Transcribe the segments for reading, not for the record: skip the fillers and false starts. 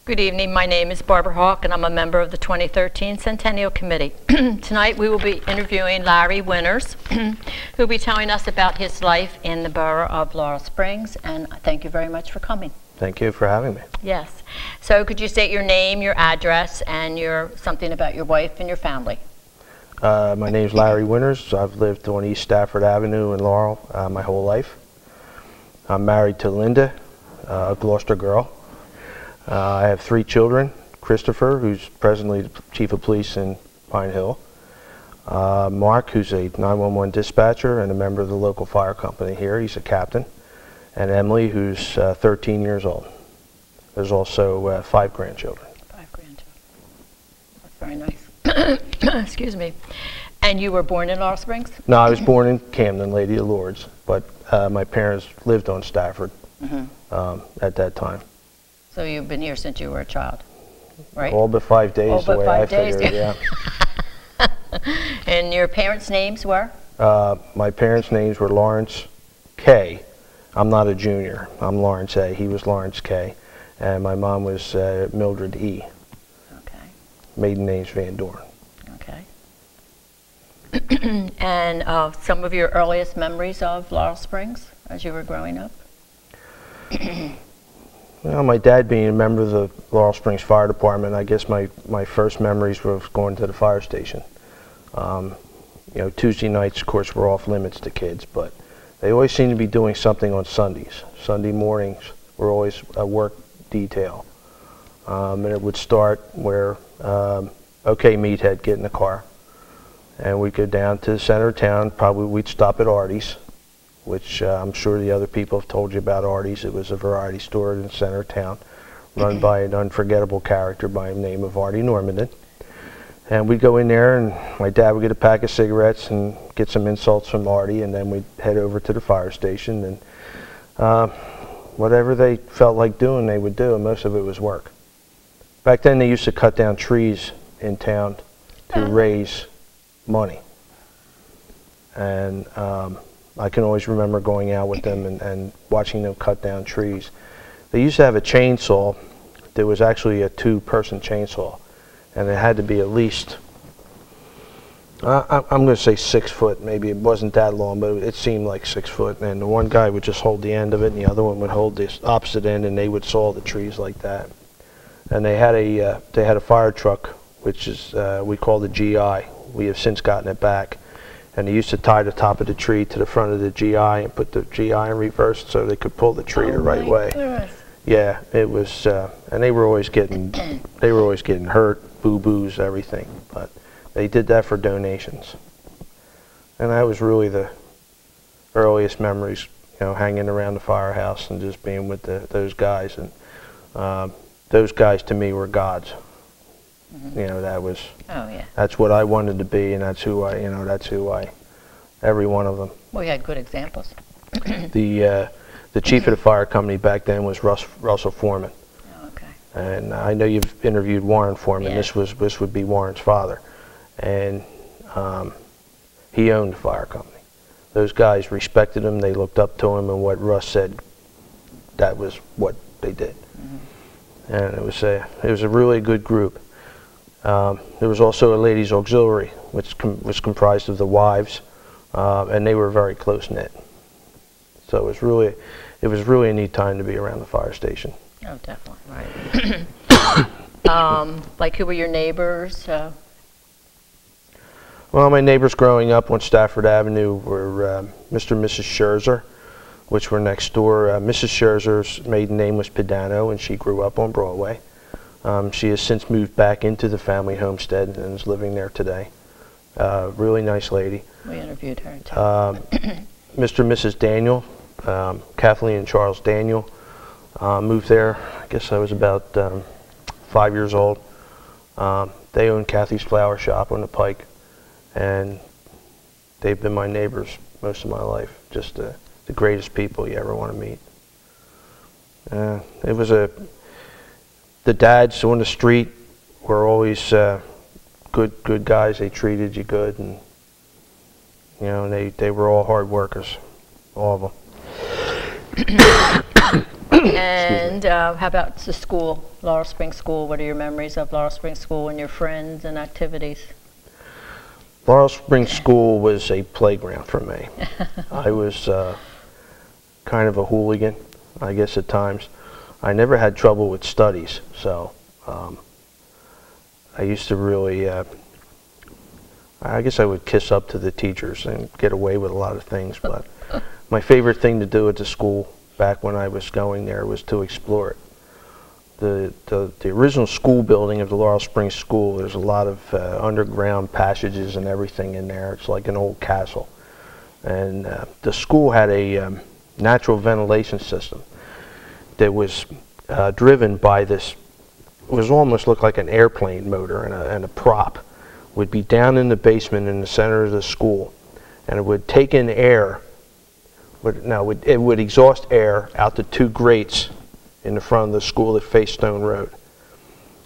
Good evening. My name is Barbara Hawk, and I'm a member of the 2013 Centennial Committee. Tonight we will be interviewing Larry Winters, who will be telling us about his life in the borough of Laurel Springs, and thank you very much for coming. Thank you for having me. Yes. So could you state your name, your address, and something about your wife and your family? My name is Larry Winters. I've lived on East Stafford Avenue in Laurel my whole life. I'm married to Linda, a Gloucester girl. I have 3 children: Christopher, who's presently the Chief of Police in Pine Hill; Mark, who's a 911 dispatcher and a member of the local fire company here. He's a captain; and Emily, who's 13 years old. There's also 5 grandchildren. 5 grandchildren. That's very nice. Excuse me. And you were born in Laurel Springs? No, I was born in Camden, Lady of Lourdes, but my parents lived on Stafford at that time. So you've been here since you were a child, right? All but 5 days, all but the way 5 I days. figured, yeah. And your parents' names were? My parents' names were Lawrence K. I'm not a junior. I'm Lawrence A. He was Lawrence K. And my mom was Mildred E. Okay. Maiden name's Van Dorn. Okay. And some of your earliest memories of Laurel Springs as you were growing up? Well, my dad being a member of the Laurel Springs Fire Department, I guess my first memories were of going to the fire station. You know, Tuesday nights, of course, were off limits to kids, but they always seemed to be doing something on Sundays. Sunday mornings were always a work detail. And it would start where, okay, meathead, get in the car. And we'd go down to the center of town. Probably we'd stop at Artie's, which I'm sure the other people have told you about Artie's. It was a variety store in the center of town, run by an unforgettable character by the name of Artie Normandin. And we'd go in there, and my dad would get a pack of cigarettes and get some insults from Artie, and then we'd head over to the fire station, and whatever they felt like doing, they would do, and most of it was work. Back then, they used to cut down trees in town to raise money. And I can always remember going out with them and watching them cut down trees. They used to have a chainsaw. There was actually a 2-person chainsaw, and it had to be at least, I'm going to say 6 foot. Maybe it wasn't that long, but it seemed like 6 foot. And the one guy would just hold the end of it, and the other one would hold this opposite end, and they would saw the trees like that. And they had a fire truck, which is we call the GI. We have since gotten it back. And they used to tie the top of the tree to the front of the GI and put the GI in reverse so they could pull the tree the right way. Goodness. Yeah, it was, and they were always getting hurt, boo-boos, everything. But they did that for donations, and that was really the earliest memories. You know, hanging around the firehouse and just being with those guys, and those guys to me were gods. You know, that was, that's what I wanted to be, and that's who I, every one of them. Well, you had good examples. The chief of the fire company back then was Russell Foreman. Oh, okay. And I know you've interviewed Warren Foreman. Yeah. This would be Warren's father, and he owned the fire company. Those guys respected him. They looked up to him, and what Russ said, that was what they did. And it was a really good group. There was also a ladies' auxiliary, which was comprised of the wives, and they were very close-knit. So it was really a neat time to be around the fire station. Oh, definitely, right. Like, who were your neighbors? Well, my neighbors growing up on Stafford Avenue were Mr. and Mrs. Scherzer, which were next door. Mrs. Scherzer's maiden name was Pedano, and she grew up on Broadway. She has since moved back into the family homestead and is living there today. Really nice lady. We interviewed her too. Mr. and Mrs. Daniel, Kathleen and Charles Daniel, moved there. I guess I was about 5 years old. They own Kathy's Flower Shop on the Pike, and they've been my neighbors most of my life. Just the greatest people you ever want to meet. It was the dads on the street were always good guys. They treated you good, and you know, they were all hard workers, all of them. And how about the school, Laurel Springs School? What are your memories of Laurel Springs School and your friends and activities? Laurel Springs School was a playground for me. I was kind of a hooligan, I guess, at times. I never had trouble with studies, so I used to really, I guess I would kiss up to the teachers and get away with a lot of things, but my favorite thing to do at the school back when I was going there was to explore it. The original school building of the Laurel Springs School, there's a lot of underground passages and everything in there. It's like an old castle. And the school had a natural ventilation system that was driven by this, it was almost looked like an airplane motor, and a prop would be down in the basement in the center of the school, and it would take in air, it would exhaust air out the two grates in the front of the school that faced Stone Road.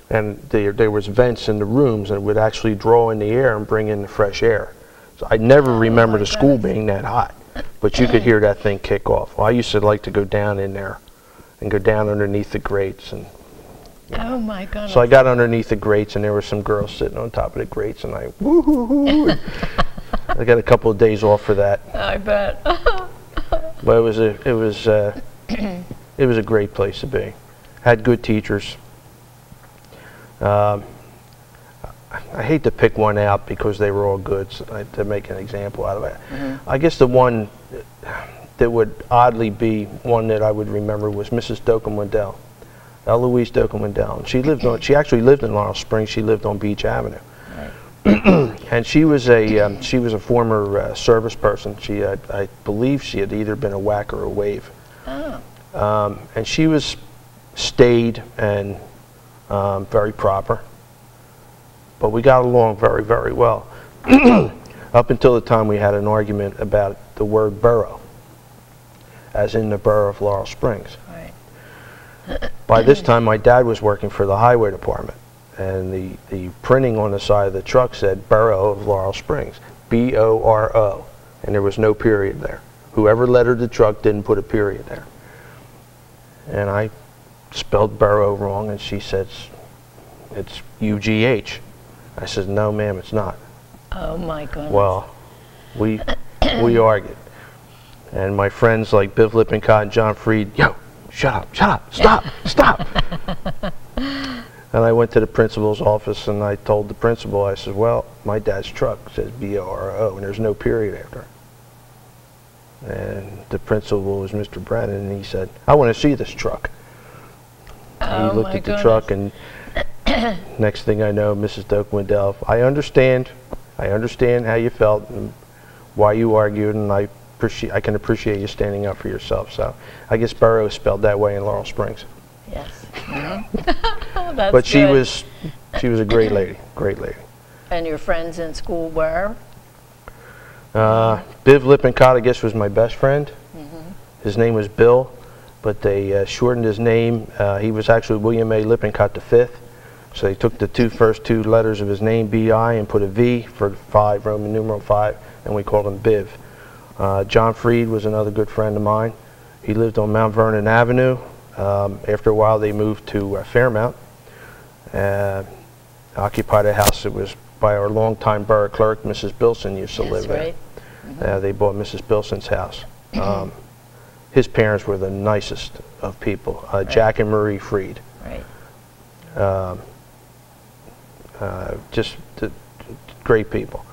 And there was vents in the rooms, and it would actually draw in the air and bring in the fresh air. So I never remember the school being that hot, but you could hear that thing kick off. Well, I used to like to go down in there and go down underneath the grates. And oh my goodness. So I got underneath the grates, and there were some girls sitting on top of the grates, and I woo-hoo-hoo. I got a couple of days off for that. I bet. But it was a great place to be. Had good teachers. I hate to pick one out because they were all good, so to make an example out of it. I guess the one that would oddly be one that I would remember was Mrs. Dokum-Wendell, Eloise Dokum-Wendell. She actually lived in Laurel Springs. She lived on Beach Avenue. Right. And she was a former service person. I believe she had either been a whack or a wave. Oh. And she was staid and very proper, but we got along very, very well up until the time we had an argument about the word borough, as in the borough of Laurel Springs. Right. By this time, my dad was working for the highway department, and the printing on the side of the truck said Borough of Laurel Springs, B-O-R-O, and there was no period there. Whoever lettered the truck didn't put a period there. And I spelled borough wrong, and she said, it's U-G-H. I said, no, ma'am, it's not. Oh, my goodness. Well, we argued. And my friends like Biv Lippincott and John Freed, yo, shut up, stop, stop. And I went to the principal's office, and I told the principal, I said, well, my dad's truck says B-O-R-O, and there's no period after. And the principal was Mr. Brennan, and he said, I want to see this truck. And he looked at the truck, and next thing I know, Mrs. Dokum-Wendell, I understand how you felt and why you argued, and I can appreciate you standing up for yourself. So I guess borough is spelled that way in Laurel Springs. Yes. That's but she good. was a great lady, great lady. And your friends in school were? Biv Lippincott, I guess, was my best friend. His name was Bill, but they shortened his name. He was actually William A. Lippincott V, so they took the first two letters of his name, B-I, and put a V for 5, Roman numeral 5, and we called him Biv. John Freed was another good friend of mine. He lived on Mount Vernon Avenue. After a while, they moved to Fairmount, occupied a house that was by our longtime borough clerk, Mrs. Bilson, used to live there. They bought Mrs. Bilson's house. His parents were the nicest of people, Jack and Marie Freed. Just great people.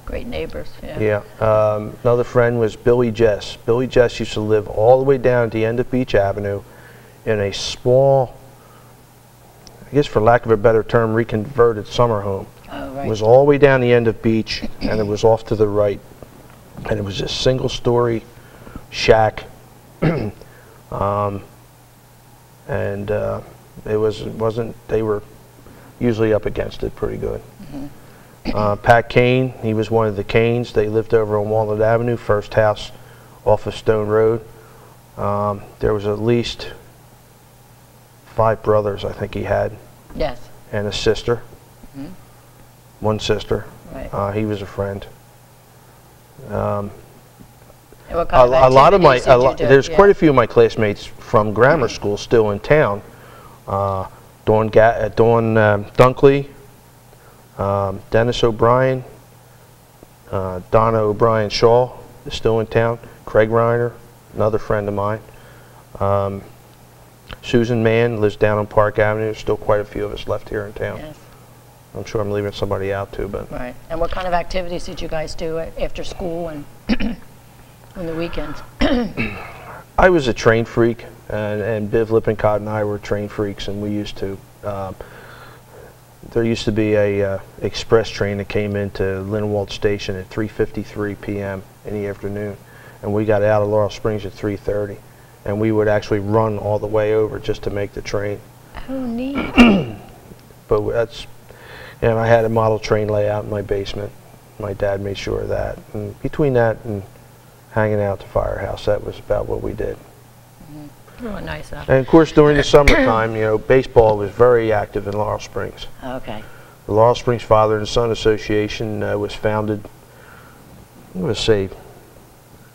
Great neighbors, yeah. Yeah. Another friend was Billy Jess. Billy Jess used to live all the way down at the end of Beach Avenue in a small, I guess for lack of a better term, reconverted summer home. Oh, right. It was all the way down the end of Beach, and it was off to the right. And it was a single-story shack. It wasn't, they were usually up against it pretty good. Pat Kane, he was one of the Canes. They lived over on Walnut Avenue, first house off of Stone Road. There was at least 5 brothers, I think he had. Yes. And a sister. One sister. Right. He was a friend. And And what kind of A lot of my, activities did you do? there's Yeah. quite a few of my classmates from grammar school still in town. Dawn Dunkley, Dennis O'Brien, Donna O'Brien Shaw is still in town. Craig Reiner, another friend of mine. Susan Mann lives down on Park Avenue. There's still quite a few of us left here in town. Yes. I'm sure I'm leaving somebody out too, but. Right. And what kind of activities did you guys do after school and on the weekends? I was a train freak, and Biv Lippincott and I were train freaks, and we used to. There used to be a express train that came into Lindenwold Station at 3:53 p.m. in the afternoon, and we got out of Laurel Springs at 3:30, and we would actually run all the way over just to make the train. Oh, neat. But that's, and I had a model train layout in my basement. My dad made sure of that, and between that and hanging out at the firehouse, that was about what we did. Really nice, huh? And of course, during the summertime, you know, baseball was very active in Laurel Springs. Okay. The Laurel Springs Father and Son Association was founded, I'm going to say,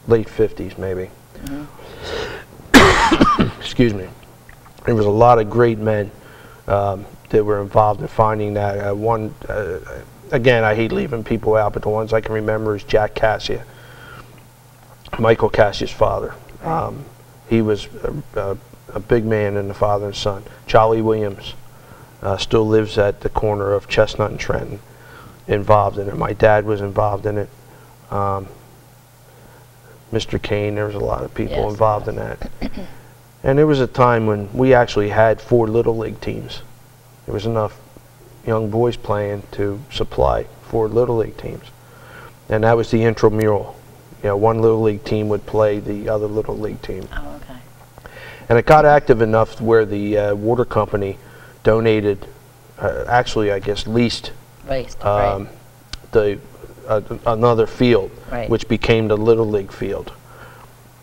late 50s maybe. Excuse me. There was a lot of great men that were involved in finding that. Again, I hate leaving people out, but the ones I can remember is Jack Cassia, Michael Cassia's father. He was a big man in the Father and Son. Charlie Williams still lives at the corner of Chestnut and Trenton, involved in it. My dad was involved in it. Mr. Kane, there was a lot of people involved in that. And there was a time when we actually had 4 Little League teams. There was enough young boys playing to supply 4 Little League teams. And that was the intramural. You know, one Little League team would play the other Little League team. Oh, okay. And it got active enough where the water company donated, actually I guess leased Right. another field, Right. which became the Little League field.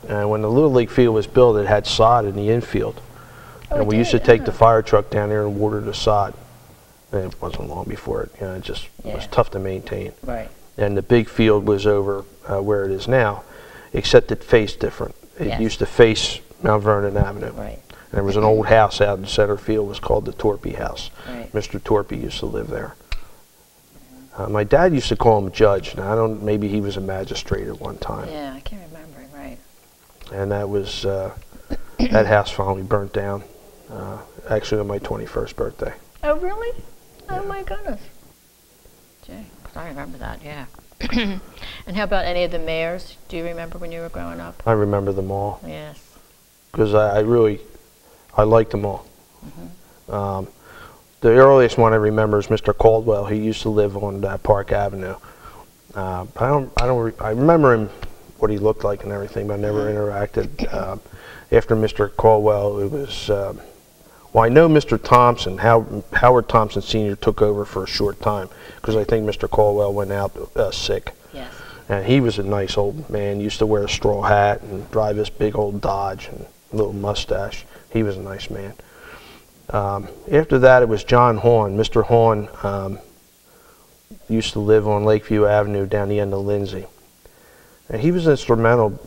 And when the Little League field was built, it had sod in the infield. Oh, And we it used to did? take the fire truck down there and water the sod. And it wasn't long before it, you know, it just was tough to maintain. Right. And the big field was over where it is now, except it faced different. It Yes. used to face Mount Vernon Avenue. Right. And there was an old house out in center field, it was called the Torpy House. Right. Mr. Torpy used to live there. My dad used to call him Judge. Now, I don't, maybe he was a magistrate at one time. Yeah, I can't remember it, right. And that was, that house finally burnt down, actually on my 21st birthday. Oh, really? Oh, my goodness. Gee, 'cause I remember that, yeah. And how about any of the mayors? Do you remember when you were growing up? I remember them all, Yes. because I liked them all. The earliest one I remember is Mr. Caldwell. He used to live on Park Avenue. I remember him, what he looked like and everything, but I never interacted. After Mr. Caldwell, it was, well, I know Mr. Thompson, Howard Thompson Sr. took over for a short time, because I think Mr. Caldwell went out sick. Yes. And he was a nice old man, used to wear a straw hat and drive this big old Dodge and a little mustache. He was a nice man. After that, it was John Horn. Mr. Horn used to live on Lakeview Avenue down the end of Lindsay. And he was instrumental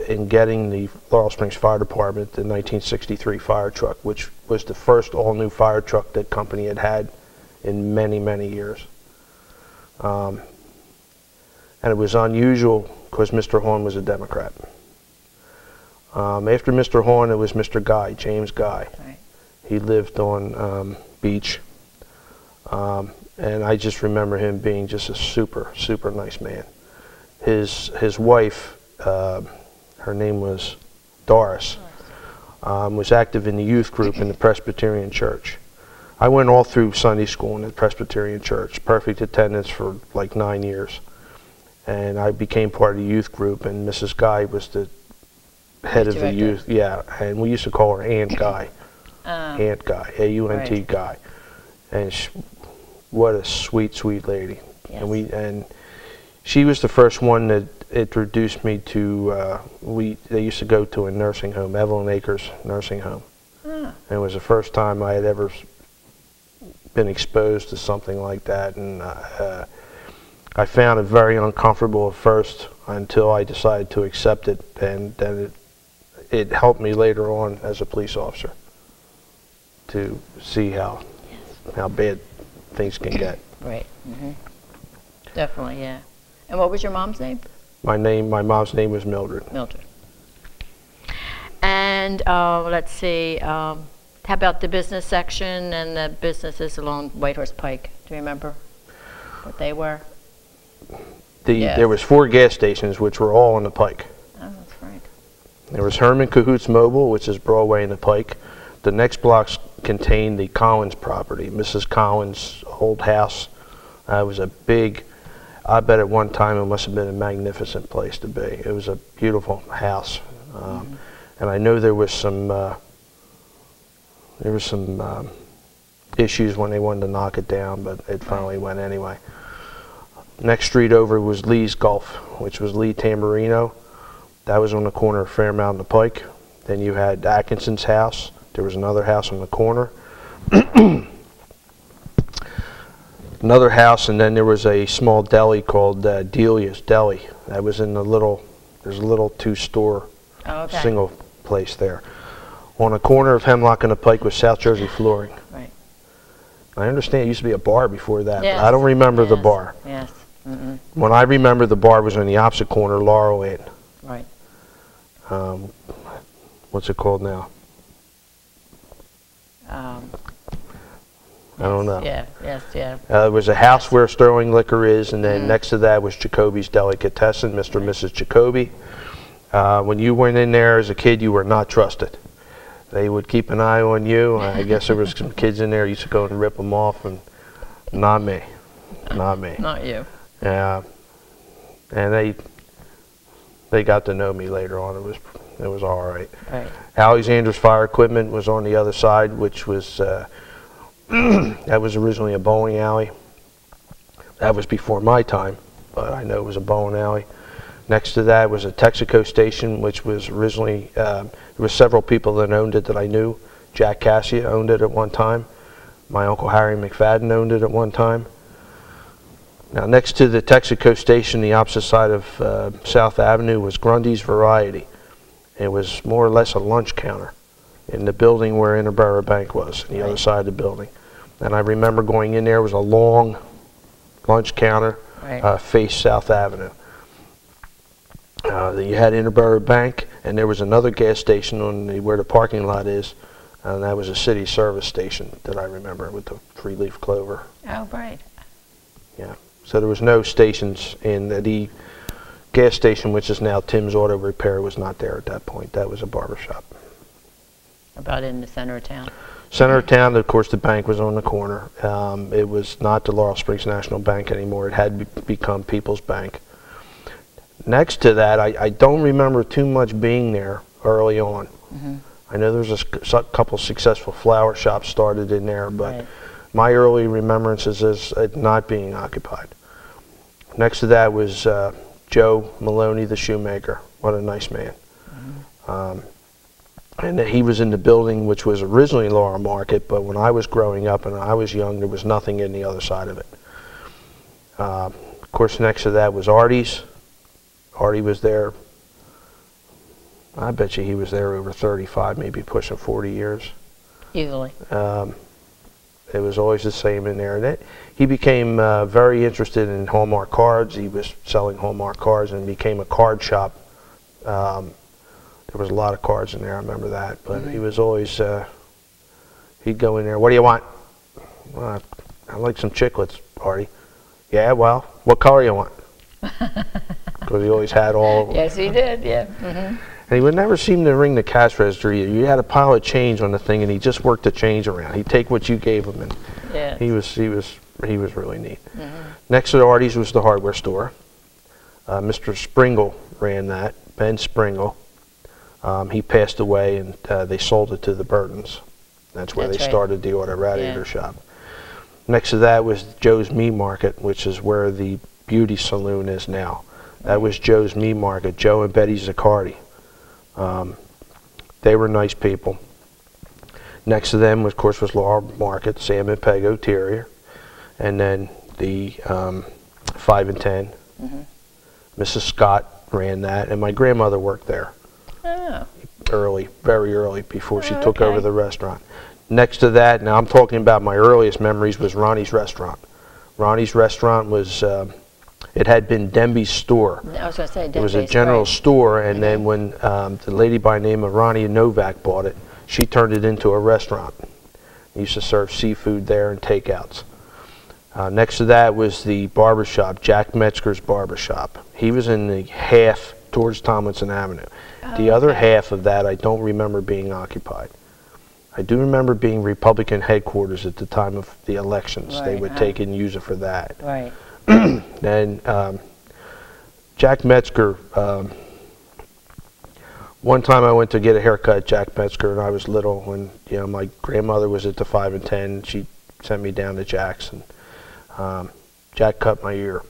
in getting the Laurel Springs Fire Department the 1963 fire truck, which was the first all-new fire truck that company had had in many, many years. And it was unusual because Mr. Horn was a Democrat. After Mr. Horn, it was Mr. Guy, James Guy. Right. He lived on Beach, and I just remember him being just a super, super nice man. His wife, her name was Doris, was active in the youth group in the Presbyterian Church. I went all through Sunday school in the Presbyterian Church, perfect attendance for like 9 years. And I became part of the youth group, and Mrs. Guy was the head of the youth. Yeah, and we used to call her Aunt Guy. Aunt Guy, A-U-N-T Right. Guy. And what a sweet, sweet lady. Yes. And she was the first one that introduced me to, they used to go to a nursing home, Evelyn Acres Nursing Home. And it was the first time I had ever been exposed to something like that. And I found it very uncomfortable at first until I decided to accept it, and then it helped me later on as a police officer to see how bad things can get. Right. Definitely, yeah. And what was your mom's name? My mom's name was Mildred. Mildred. And let's see, how about the business section and the businesses along Whitehorse Pike? Do you remember what they were? There was 4 gas stations, which were all on the Pike. Oh, that's right. There was Herman Cahoots Mobile, which is Broadway and the Pike. The next blocks contained the Collins property, Mrs. Collins' old house. It was a big, I bet at one time it must have been a magnificent place to be. It was a beautiful house. And I know there was some issues when they wanted to knock it down, but it finally went anyway. Next street over was Lee's Gulf, which was Lee Tamburino. That was on the corner of Fairmount and the Pike. Then you had Atkinson's house. There was another house on the corner. Another house, and then there was a small deli called Delia's Deli. That was in there's a little 2-store single place there. On the corner of Hemlock and the Pike was South Jersey Flooring. Right. I understand it used to be a bar before that, yes. but I don't remember the bar. Yes. When I remember, the bar was on the opposite corner, Laurel Inn. Right. What's it called now? I don't know. Yeah, yes, yeah. There was a house where Sterling Liquor is, and then next to that was Jacoby's Delicatessen, Mr. and Mrs. Jacoby. When you went in there as a kid, you were not trusted. They would keep an eye on you. I guess there was some kids in there used to go and rip them off, and not me. Not me. Not you. Yeah. And they got to know me later on. It was all right. Right. Alexander's Fire Equipment was on the other side, which was that was originally a bowling alley. That was before my time, but I know it was a bowling alley. Next to that was a Texaco station, which was originally, there were several people that owned it that I knew. Jack Cassia owned it at one time. My Uncle Harry McFadden owned it at one time. Now next to the Texaco station, the opposite side of South Avenue, was Grundy's Variety. It was more or less a lunch counter in the building where Interborough Bank was, on the other side of the building. And I remember going in there, was a long lunch counter, faced South Avenue. You had Interborough Bank, and there was another gas station on where the parking lot is, and that was a city service station that I remember with the 3-leaf clover. Oh, right. Yeah. So there was no stations in the gas station, which is now Tim's Auto Repair, was not there at that point. That was a barber shop. About in the center of town. Center of town, of course, the bank was on the corner. It was not the Laurel Springs National Bank anymore. It had become People's Bank. Next to that, I don't remember too much being there early on. I know there was a couple successful flower shops started in there, but my early remembrances is it not being occupied. Next to that was Joe Maloney, the shoemaker. What a nice man. And he was in the building which was originally Laurel Market, but when I was growing up and I was young, there was nothing in the other side of it. Of course, next to that was Artie's. Artie was there, I bet you he was there over 35, maybe pushing 40 years. Easily. It was always the same in there. And he became very interested in Hallmark cards. He was selling Hallmark cards and became a card shop. There was a lot of cards in there, I remember that. But he was always, he'd go in there, what do you want? Well, I like some chiclets, Artie. Yeah, well, what color you want? Because he always had all of them. Yes, he did, yeah. And he would never seem to ring the cash register either. You had a pile of change on the thing, and he just worked the change around. He'd take what you gave him, and he was really neat. Next to Artie's was the hardware store. Mr. Springle ran that, Ben Springle. He passed away, and they sold it to the Burtons. That's where they started the auto radiator shop. Next to that was Joe's Meat Market, which is where the beauty saloon is now. That was Joe's Meat Market, Joe and Betty Zaccardi. They were nice people. Next to them, of course, was Laurel Market, Sam and Peg O'Terrier. And then the 5 and 10. Mrs. Scott ran that, and my grandmother worked there. Oh. Early, very early, before she took over the restaurant. Next to that, now I'm talking about my earliest memories, was Ronnie's Restaurant. Ronnie's Restaurant was, it had been Denby's store. I was going to say Denby's. It was a general store, and then when the lady by the name of Ronnie Novak bought it, she turned it into a restaurant. They used to serve seafood there and takeouts. Next to that was the barbershop, Jack Metzger's Barbershop. He was in the half towards Tomlinson Avenue. The other half of that I don't remember being occupied. I do remember being Republican headquarters at the time of the elections. Right, they would take and use it for that. Right. And Jack Metzger, one time I went to get a haircut at Jack Metzger, and I was little, when my grandmother was at the 5 and 10. She sent me down to Jack's, and Jack cut my ear.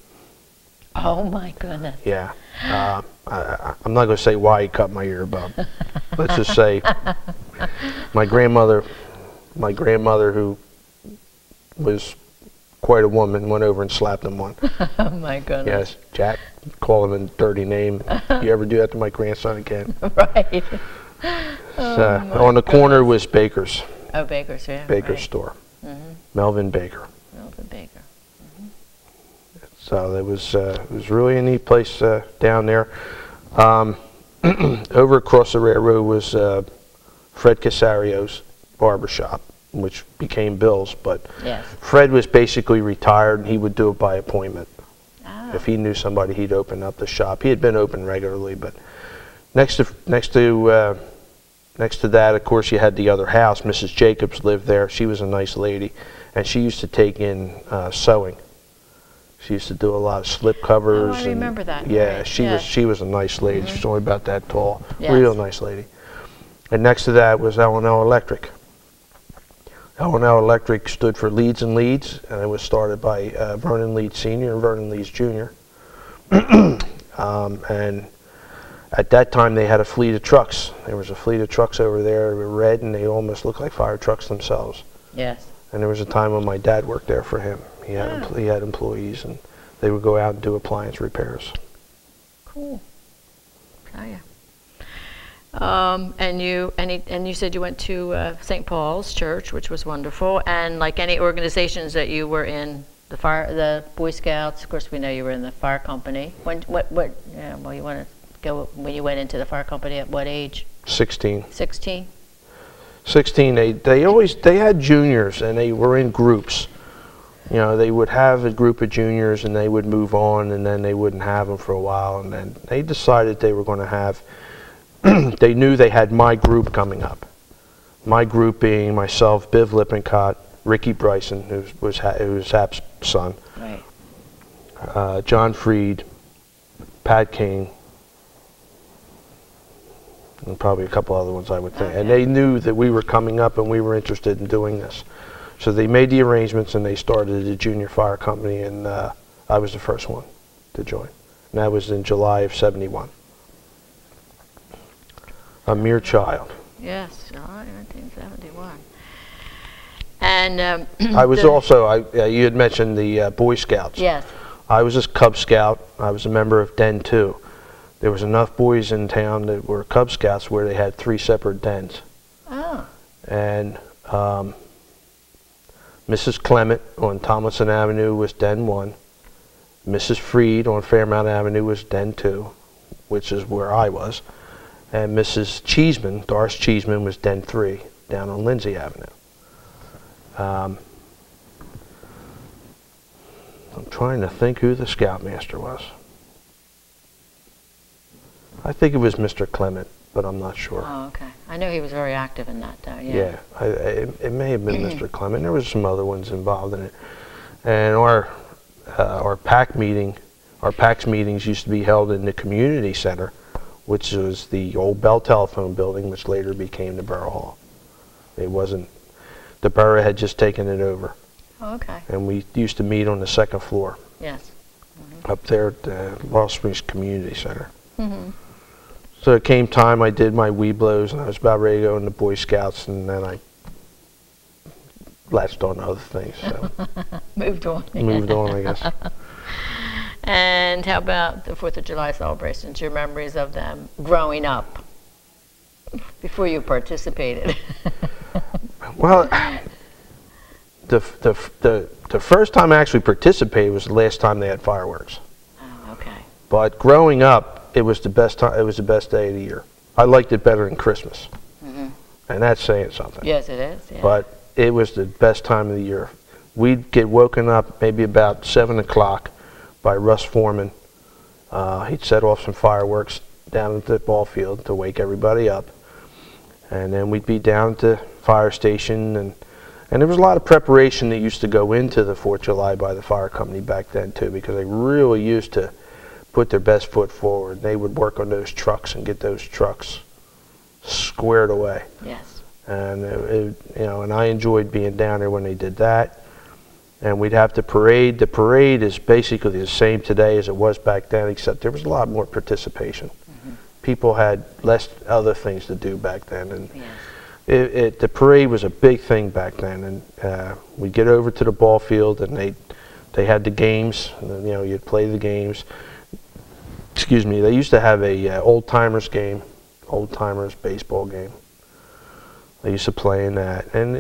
Oh my goodness. Yeah. I'm not going to say why he cut my ear, but let's just say my grandmother, who was quite a woman, went over and slapped him one. Oh my goodness. Yes, Jack, call him a dirty name. You ever do that to my grandson again? Right. On the corner was Baker's. Oh, Baker's, yeah. Baker's store. Melvin Baker. Melvin Baker. So it was really a neat place down there. Over across the railroad was Fred Casario's barbershop, which became Bill's. But Fred was basically retired, and he would do it by appointment. If he knew somebody, he'd open up the shop. He had been open regularly, but next to that, of course, you had the other house. Mrs. Jacobs lived there. She was a nice lady, and she used to take in sewing. She used to do a lot of slip covers. Oh, I remember that. Yeah, right. she was a nice lady. She was only about that tall. Real nice lady. And next to that was L&L Electric. L&L Electric stood for Leeds and Leeds, and it was started by Vernon Leeds Sr. and Vernon Leeds Jr. And at that time they had a fleet of trucks. There was a fleet of trucks over there. They were red, and they almost looked like fire trucks themselves. Yes. And there was a time when my dad worked there for him. He had employees, and they would go out and do appliance repairs. Cool. Oh yeah. And you said you went to St. Paul's Church, which was wonderful. And like any organizations that you were in, the Boy Scouts. Of course, we know you were in the fire company. When you want to go when you went into the fire company at what age? 16. 16. 16. They had juniors, and they were in groups. They would have a group of juniors, and they would move on, and then they wouldn't have them for a while, and then they decided they were going to have, they knew they had my group coming up. My group being myself, Biv Lippincott, Ricky Bryson, who was Hap's son, right. John Freed, Pat King, and probably a couple other ones I would think. Okay. And they knew that we were coming up and we were interested in doing this. So they made the arrangements, and they started a junior fire company, and I was the first one to join. And that was in July of '71. A mere child. Yes, July 1971. And I was also, you had mentioned the Boy Scouts. Yes. I was a Cub Scout. I was a member of Den 2. There was enough boys in town that were Cub Scouts where they had 3 separate dens. Oh. And Mrs. Clement on Tomlinson Avenue was Den 1. Mrs. Freed on Fairmount Avenue was Den 2, which is where I was. And Mrs. Cheeseman, Doris Cheeseman, was Den 3 down on Lindsay Avenue. I'm trying to think who the Scoutmaster was. I think it was Mr. Clement, but I'm not sure. Oh, okay. I know he was very active in that, though. Yeah. It may have been Mr. Clement. There was some other ones involved in it. And our PAC meetings used to be held in the community center, which was the old Bell Telephone building, which later became the Borough Hall. It wasn't. The borough had just taken it over. Oh, okay. And we used to meet on the 2nd floor. Yes. Up there at the Laurel Springs Community Center. So it came time, I did my Weeblos, and I was about ready to go in the Boy Scouts, and then I latched on to other things. So. Moved on. Moved on, I guess. And how about the 4th of July celebrations, your memories of them growing up, before you participated? Well, the first time I actually participated was the last time they had fireworks. Oh, okay. But growing up, it was the best time. It was the best day of the year. I liked it better than Christmas, and that's saying something. Yes, it is. Yeah. But it was the best time of the year. We'd get woken up maybe about 7 o'clock by Russ Foreman. He'd set off some fireworks down at the ball field to wake everybody up. And then we'd be down at the fire station, and there was a lot of preparation that used to go into the 4th of July by the fire company back then too, because they really used to put their best foot forward. They would work on those trucks and get those trucks squared away. Yes. And and I enjoyed being down there when they did that. And we'd have the parade. The parade is basically the same today as it was back then, except there was a lot more participation. People had less other things to do back then, and the parade was a big thing back then. And we'd get over to the ball field, and they had the games. And, you'd play the games. Excuse me. They used to have a old timers game, old timers baseball game. They used to play in that, and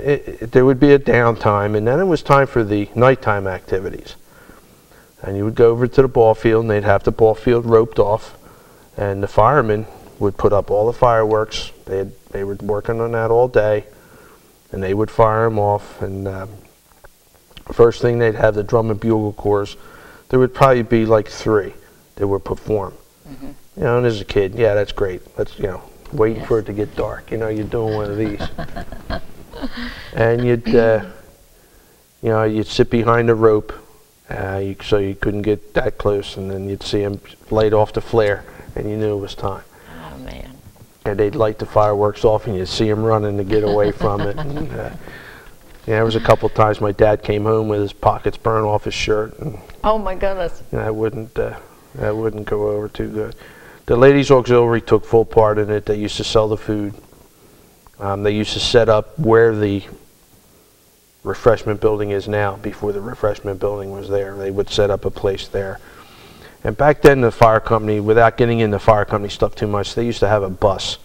there would be a downtime, and then it was time for the nighttime activities. And you would go over to the ball field, and they'd have the ball field roped off, and the firemen would put up all the fireworks. They were working on that all day, and they would fire them off. And first thing, they'd have the drum and bugle corps. There would probably be like 3 that would perform. And as a kid, yeah, that's great. That's waiting for it to get dark. You're doing one of these. And you'd sit behind the rope, so you couldn't get that close, and then you'd see them light off the flare, and you knew it was time. Oh, man. And they'd light the fireworks off, and you'd see them running to get away from it. And, there was a couple times my dad came home with his pockets burned off his shirt. And, oh, my goodness. That wouldn't go over too good. The Ladies Auxiliary took full part in it. They used to sell the food. They used to set up where the refreshment building is now. Before the refreshment building was there, they would set up a place there. And back then, the fire company, without getting into fire company stuff too much, they used to have a bus,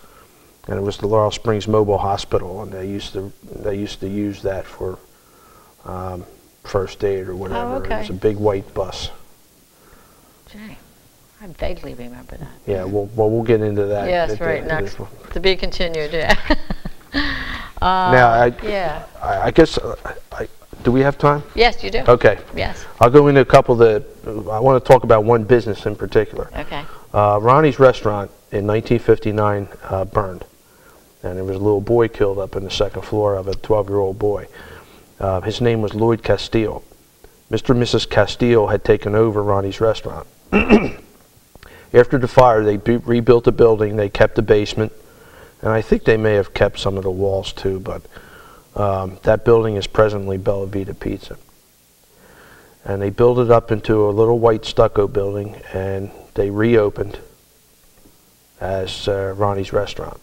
and it was the Laurel Springs Mobile Hospital, and they used to use that for first aid or whatever. Oh, okay. It was a big white bus. Gee. I vaguely remember that. Yeah, we'll get into that. Yes, right, next. To be continued, yeah. Now, I guess, do we have time? Yes, you do. Okay. Yes. I'll go into a couple I want to talk about one business in particular. Okay. Ronnie's Restaurant in 1959 burned, and there was a little boy killed up in the second floor of it, a 12-year-old boy. His name was Lloyd Castile. Mr. and Mrs. Castile had taken over Ronnie's Restaurant. After the fire, they rebuilt the building. They kept the basement, and I think they may have kept some of the walls too, but that building is presently Bella Vita Pizza. And they built it up into a little white stucco building, and they reopened as Ronnie's Restaurant.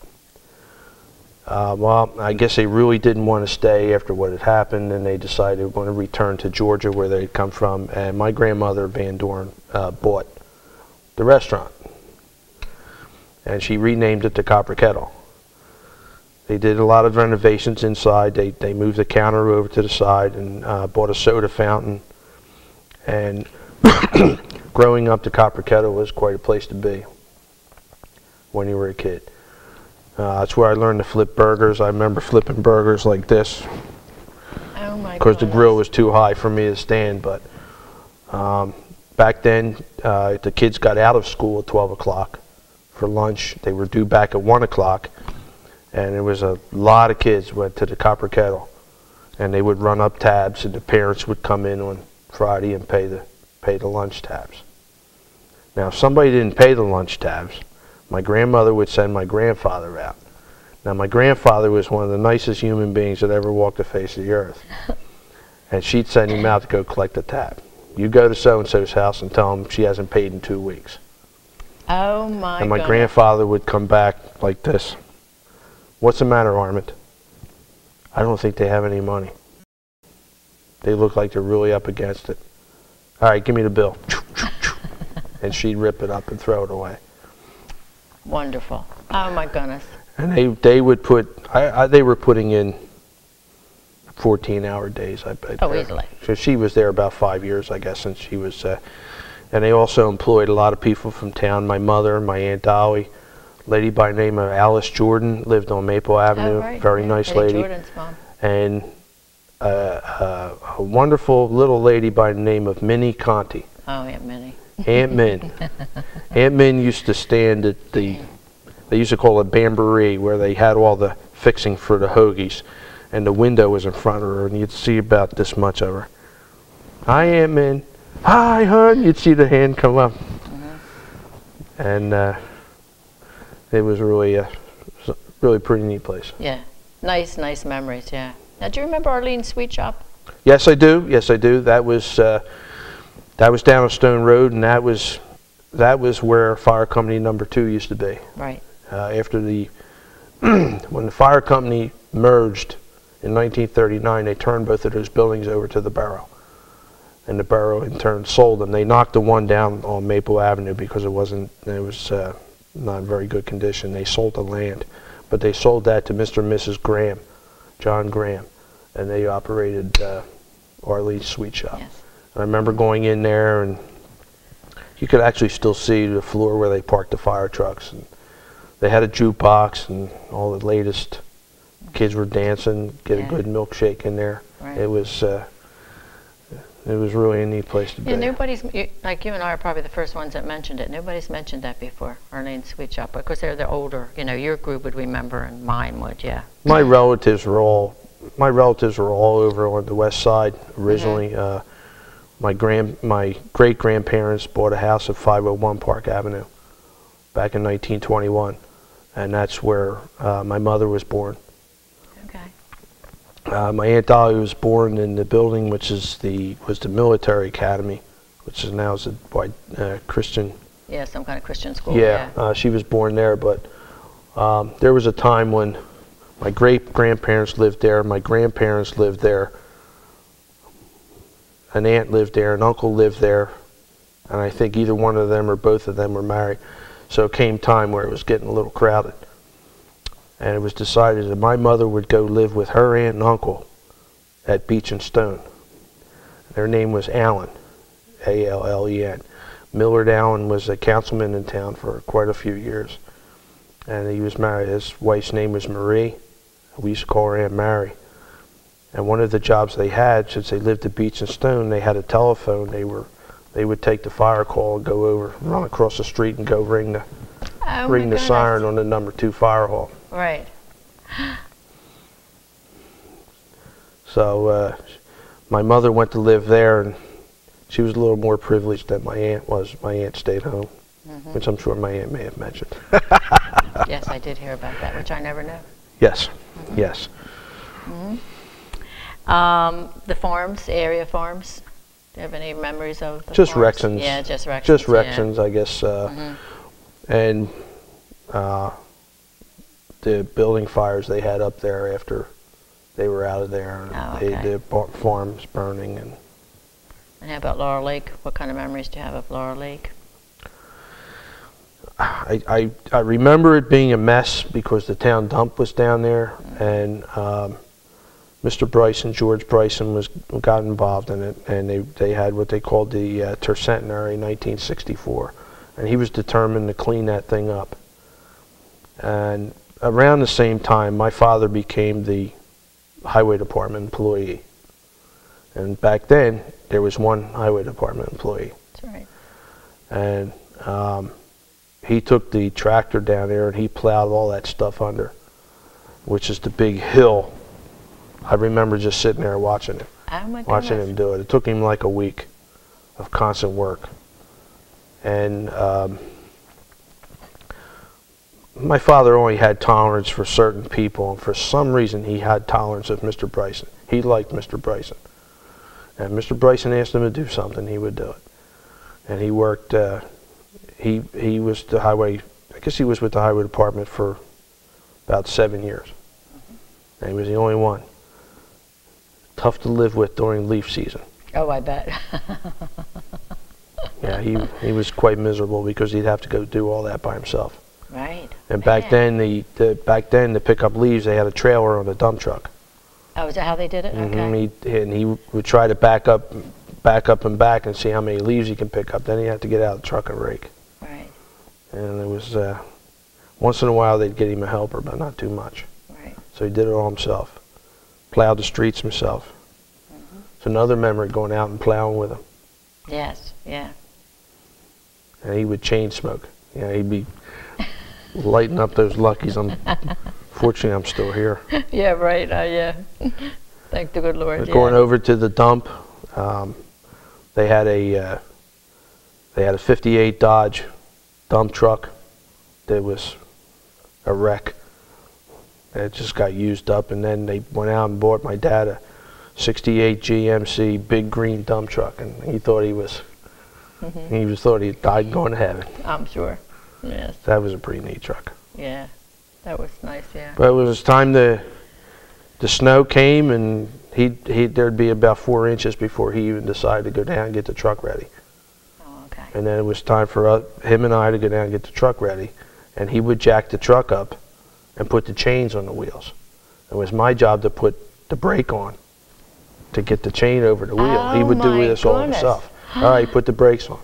Well, I guess they really didn't want to stay after what had happened, and they decided they were going to return to Georgia, where they'd come from, and my grandmother, Van Dorn, bought the restaurant, and she renamed it the Copper Kettle. They did a lot of renovations inside. They moved the counter over to the side and bought a soda fountain, and growing up, the Copper Kettle was quite a place to be when you were a kid. That's where I learned to flip burgers. I remember flipping burgers like this. Oh my God. Because the grill was too high for me to stand, but back then, the kids got out of school at 12 o'clock for lunch. They were due back at 1 o'clock, and there was a lot of kids went to the Copper Kettle, and they would run up tabs, and the parents would come in on Friday and pay the lunch tabs. Now, if somebody didn't pay the lunch tabs, my grandmother would send my grandfather out. Now, my grandfather was one of the nicest human beings that ever walked the face of the earth, and she'd send him out to go collect the tab. You go to so-and-so's house and tell them she hasn't paid in 2 weeks. Oh, my And my goodness. grandfather would come back like this. What's the matter, Armand? I don't think they have any money. They look like they're really up against it. All right, give me the bill. and she'd rip it up and throw it away. Wonderful. Oh my goodness. And they would put, they were putting in 14-hour days, I bet. Oh, easily. So she was there about 5 years, I guess, since she was, and they also employed a lot of people from town. My mother, my Aunt Dolly, a lady by the name of Alice Jordan lived on Maple Avenue, Oh, right. very nice Eddie lady. Jordan's mom. And a wonderful little lady by the name of Minnie Conti. Oh, Aunt Minnie. Aunt Min. Aunt Min used to stand at the, they used to call it Bamboree, where they had all the fixing for the hoagies, and the window was in front of her, and you'd see about this much of her. Hi, Aunt Min. Hi, hon. You'd see the hand come up. And it was really a really pretty neat place. Yeah. Nice memories, yeah. Now, do you remember Arlene's Sweet Shop? Yes, I do. Yes, I do. That was down on Stone Road, and that was where Fire Company number 2 used to be. Right. After the when the fire company merged in 1939, they turned both of those buildings over to the borough, and the borough in turn sold them. They knocked the one down on Maple Avenue because it was not in very good condition. They sold the land, but they sold that to Mr. and Mrs. Graham, John Graham, and they operated Arlene's Sweet Shop. Yes. I remember going in there, and you could actually still see the floor where they parked the fire trucks. And they had a jukebox and all the latest. Kids were dancing, get a good milkshake in there. Right. It was really a neat place to be. Yeah, nobody's, like you and I are probably the first ones that mentioned it. Nobody's mentioned that before, Arlene's Sweet Shop, because they're the older, you know, your group would remember and mine would, yeah. My relatives were all over on the west side originally. My great-grandparents bought a house at 501 Park Avenue back in 1921, and that's where my mother was born. Okay. My Aunt Dolly was born in the building which was the Military Academy, which is now a Christian. Yeah, some kind of Christian school. Yeah, she was born there, but there was a time when my great-grandparents lived there, my grandparents lived there, an aunt lived there, an uncle lived there, and I think either one of them or both of them were married. So it came time where it was getting a little crowded. And it was decided that my mother would go live with her aunt and uncle at Beach and Stone. Their name was Allen, A-L-L-E-N. Millard Allen was a councilman in town for quite a few years. And he was married. His wife's name was Marie. We used to call her Aunt Mary. And one of the jobs they had, since they lived at Beach and Stone, they had a telephone. They would take the fire call and go over, run across the street and go ring the siren on the number 2 fire hall. Right. So my mother went to live there, and she was a little more privileged than my aunt was. My aunt stayed home, which I'm sure my aunt may have mentioned. Yes, I did hear about that, which I never knew. Yes, yes. The farms, area farms. Do you have any memories of the Just farms? Rexons. Yeah, just Rexons. Just Rexons, I guess. And the building fires they had up there after they were out of there. The farms burning. And how about Laurel Lake? What kind of memories do you have of Laurel Lake? I remember it being a mess because the town dump was down there, and Mr. Bryson, George Bryson, got involved in it, and they had what they called the Tercentenary in 1964, and he was determined to clean that thing up. And around the same time, my father became the highway department employee, and back then there was one highway department employee. That's right. And he took the tractor down there and he plowed all that stuff under, which is the big hill. I remember just sitting there watching it. Oh my goodness. Watching him do it. It took him like a week of constant work. And my father only had tolerance for certain people, and for some reason he had tolerance of Mr. Bryson. He liked Mr. Bryson. And Mr. Bryson asked him to do something, he would do it. And he worked, he was the highway, I guess he was with the highway department for about 7 years. And he was the only one. Tough to live with during leaf season. Oh, I bet. Yeah, Yeah, he was quite miserable because he'd have to go do all that by himself. Right. And back then, to pick up leaves, they had a trailer on a dump truck. Oh, is that how they did it? Okay. And he would try to back up and back and see how many leaves he can pick up. Then he had to get out of the truck and rake. Right. And it was once in a while they'd get him a helper, but not too much. Right. So he did it all himself. Plowed the streets himself. It's another memory, going out and plowing with him. Yes. Yeah. And he would chain smoke. He'd be lighting up those Luckies. Fortunately, I'm still here. Yeah. Right. Yeah. Thank the good Lord. Going over to the dump, they had a 58 Dodge dump truck that was a wreck. It just got used up, and then they went out and bought my dad a 68 GMC big green dump truck, and he thought he thought he died going to heaven. I'm sure. Yes. That was a pretty neat truck. Yeah. That was nice. Yeah. But it was time the snow came, and there'd be about 4 inches before he even decided to go down and get the truck ready. Oh, okay. And then it was time for him and I to go down and get the truck ready, and he would jack the truck up and put the chains on the wheels. It was my job to put the brake on to get the chain over the wheel. Oh, he would do this all goodness. himself. All right, put the brakes on.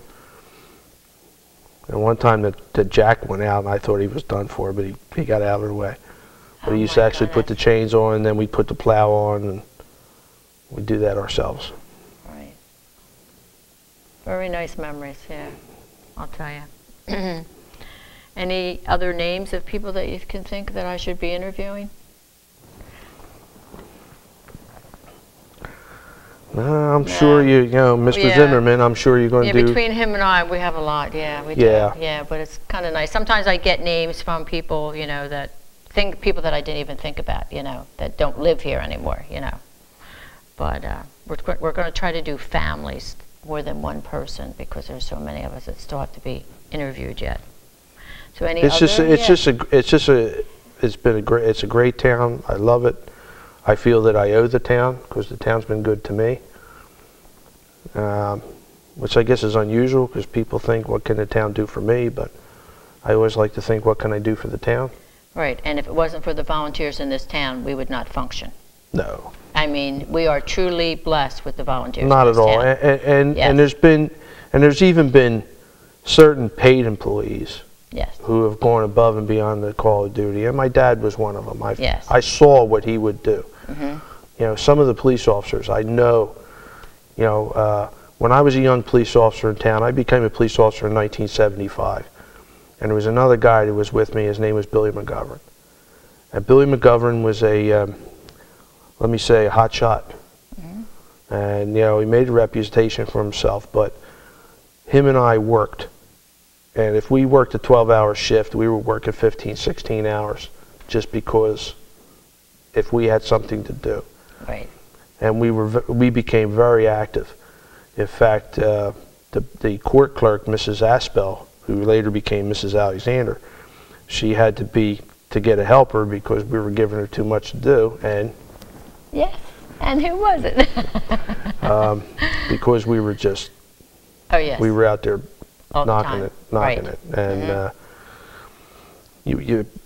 And one time the jack went out, and I thought he was done for, but he got out of the way. But he used to actually put the chains on, and then we'd put the plow on, and we'd do that ourselves. Right. Very nice memories, yeah. I'll tell you. Any other names of people that you can think that I should be interviewing? I'm sure you know, Mr. Zimmerman, I'm sure you're going to do... Yeah, between him and I, we have a lot, yeah. We do. Yeah, but it's kind of nice. Sometimes I get names from people, people that I didn't even think about, that don't live here anymore, But we're going to try to do families, more than one person, because there's so many of us that still have to be interviewed yet. So it's a great town. I love it. I feel that I owe the town because the town's been good to me, which I guess is unusual because people think, what can the town do for me? But I always like to think, what can I do for the town? Right, and if it wasn't for the volunteers in this town, we would not function. No. I mean, we are truly blessed with the volunteers. Not at all. And there's even been certain paid employees who have gone above and beyond the call of duty, and my dad was one of them. I saw what he would do. Some of the police officers I know, when I was a young police officer in town, I became a police officer in 1975, and there was another guy that was with me. His name was Billy McGovern, and Billy McGovern was let me say, a hot shot. And he made a reputation for himself, but him and I worked. And if we worked a 12-hour shift, we were working 15, 16 hours just because if we had something to do. Right. And we became very active. In fact, the court clerk, Mrs. Aspel, who later became Mrs. Alexander, she had to get a helper because we were giving her too much to do. And yes, and who was it? Because we were just, we were out there knocking it. And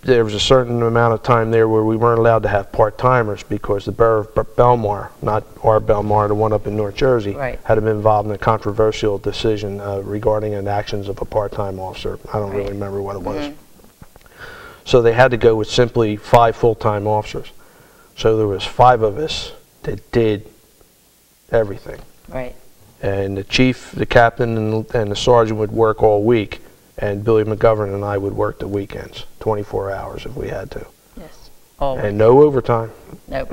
there was a certain amount of time there where we weren't allowed to have part-timers because the borough of Belmar, not our Belmar, the one up in North Jersey, had been involved in a controversial decision regarding the actions of a part-time officer. I don't really remember what it was. So they had to go with simply 5 full-time officers. So there was 5 of us that did everything. Right. And the chief, the captain, and the sergeant would work all week, and Billy McGovern and I would work the weekends, 24 hours if we had to. Yes. Always. And no overtime. Nope.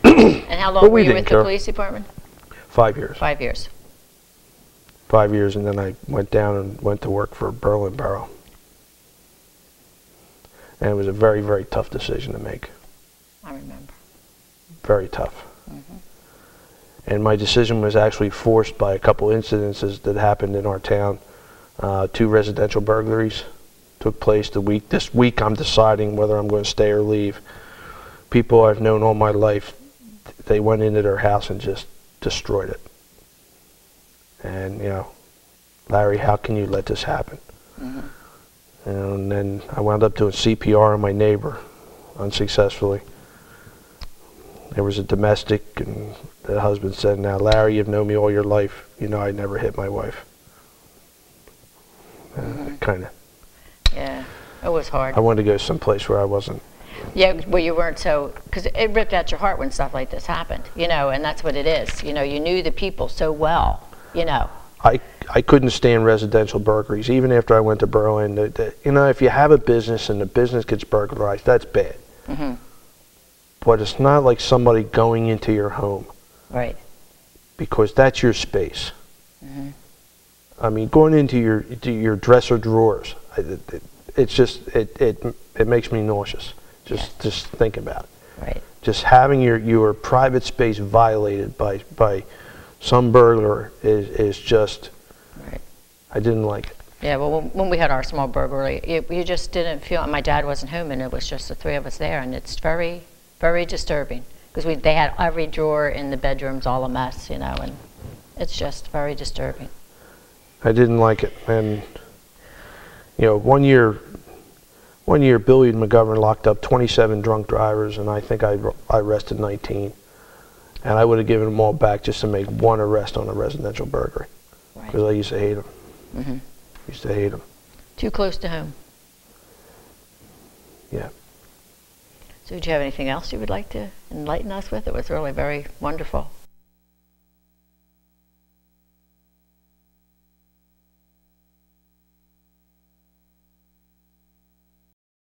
And how long were you with the police department? 5 years. 5 years. 5 years, and then I went down and went to work for Berlin Borough. And it was a very, very tough decision to make. I remember. Very tough. And my decision was actually forced by a couple incidences that happened in our town. 2 residential burglaries took place this week. I'm deciding whether I'm going to stay or leave. People I've known all my life, they went into their house and just destroyed it. And Larry, how can you let this happen? And then I wound up doing CPR on my neighbor, unsuccessfully. There was a domestic, and the husband said, now, Larry, you've known me all your life. You know I never hit my wife. Kind of. Yeah, it was hard. I wanted to go someplace where I wasn't. Yeah, where you weren't so, because it ripped out your heart when stuff like this happened, you know, and that's what it is. You know, you knew the people so well, you know. I couldn't stand residential burglaries. Even after I went to Berlin, you know, if you have a business and the business gets burglarized, that's bad. But it's not like somebody going into your home. Right. Because that's your space. I mean, going into your dresser drawers, it makes me nauseous. Just think about it. Right. Just having your private space violated by some burglar is just. Right. I didn't like it. Yeah, well, when we had our small burglary, you just didn't feel. And my dad wasn't home, and it was just the three of us there, and it's very, very disturbing because they had every drawer in the bedrooms all a mess, you know, and it's just very disturbing. I didn't like it, and you know, one year, Billy McGovern locked up 27 drunk drivers, and I think I arrested 19. And I would have given them all back just to make one arrest on a residential burglary. Because I used to hate them. Used to hate them. Too close to home. Yeah. So do you have anything else you would like to enlighten us with? It was really very wonderful.